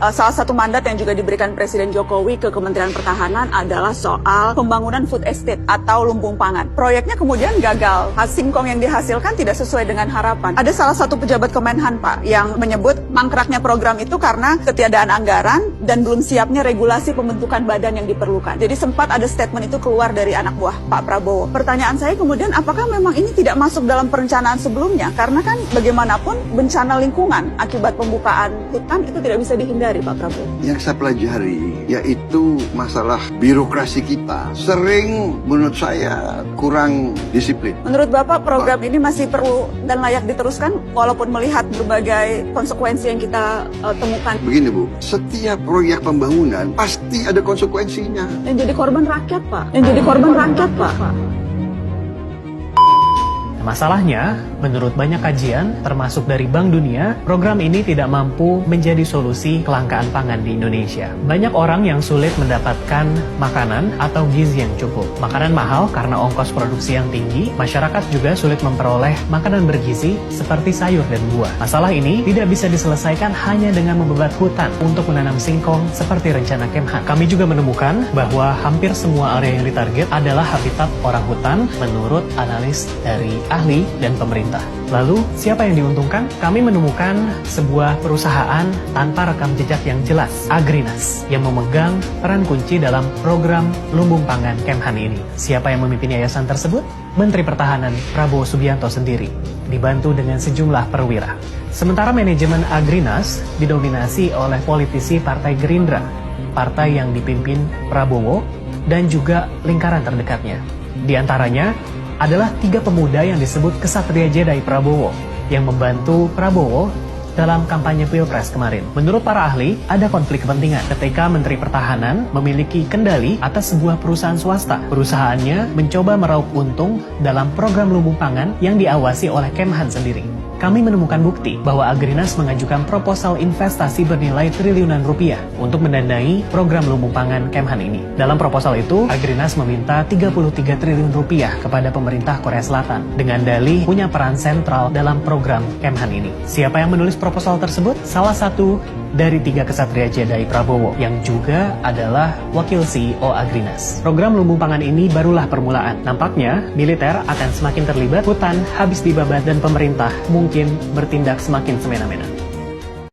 Salah satu mandat yang juga diberikan Presiden Jokowi ke Kementerian Pertahanan adalah soal pembangunan food estate atau lumbung pangan. Proyeknya kemudian gagal. Singkong yang dihasilkan tidak sesuai dengan harapan. Ada salah satu pejabat Kemenhan, Pak, yang menyebut mangkraknya program itu karena ketiadaan anggaran dan belum siapnya regulasi pembentukan badan yang diperlukan. Jadi sempat ada statement itu keluar dari anak buah Pak Prabowo. Pertanyaan saya kemudian, apakah memang ini tidak masuk dalam perencanaan sebelumnya? Karena kan bagaimanapun bencana lingkungan akibat pembukaan hutan itu tidak bisa dihindari, Pak Prabowo. Yang saya pelajari yaitu masalah birokrasi kita sering menurut saya kurang disiplin. Menurut Bapak program ini masih perlu dan layak diteruskan walaupun melihat berbagai konsekuensi yang kita temukan. Begini Bu, setiap proyek pembangunan pasti ada konsekuensinya. Yang jadi korban rakyat, Pak. Yang jadi korban rakyat, Pak. Masalahnya, menurut banyak kajian, termasuk dari Bank Dunia, program ini tidak mampu menjadi solusi kelangkaan pangan di Indonesia. Banyak orang yang sulit mendapatkan makanan atau gizi yang cukup. Makanan mahal karena ongkos produksi yang tinggi, masyarakat juga sulit memperoleh makanan bergizi seperti sayur dan buah. Masalah ini tidak bisa diselesaikan hanya dengan membebat hutan untuk menanam singkong seperti rencana Kemhan. Kami juga menemukan bahwa hampir semua area yang ditarget adalah habitat orang hutan menurut analis dari ahli dan pemerintah. Lalu, siapa yang diuntungkan? Kami menemukan sebuah perusahaan tanpa rekam jejak yang jelas, Agrinas, yang memegang peran kunci dalam program lumbung pangan Kemhan ini. Siapa yang memimpin yayasan tersebut? Menteri Pertahanan Prabowo Subianto sendiri, dibantu dengan sejumlah perwira. Sementara manajemen Agrinas didominasi oleh politisi Partai Gerindra, partai yang dipimpin Prabowo dan juga lingkaran terdekatnya. Di antaranya adalah 3 pemuda yang disebut Kesatria Jedi Prabowo yang membantu Prabowo dalam kampanye Pilpres kemarin. Menurut para ahli, ada konflik kepentingan ketika Menteri Pertahanan memiliki kendali atas sebuah perusahaan swasta. Perusahaannya mencoba meraup untung dalam program lumbung pangan yang diawasi oleh Kemhan sendiri. Kami menemukan bukti bahwa Agrinas mengajukan proposal investasi bernilai triliunan rupiah untuk mendanai program lumbung pangan Kemhan ini. Dalam proposal itu, Agrinas meminta 33 triliun rupiah kepada pemerintah Korea Selatan dengan dalih punya peran sentral dalam program Kemhan ini. Siapa yang menulis proposal tersebut? Salah satu dari 3 Kesatria Jedi Prabowo yang juga adalah wakil CEO Agrinas. Program lumbung pangan ini barulah permulaan. Nampaknya militer akan semakin terlibat, hutan habis dibabat dan pemerintah mungkin bertindak semakin semena-mena.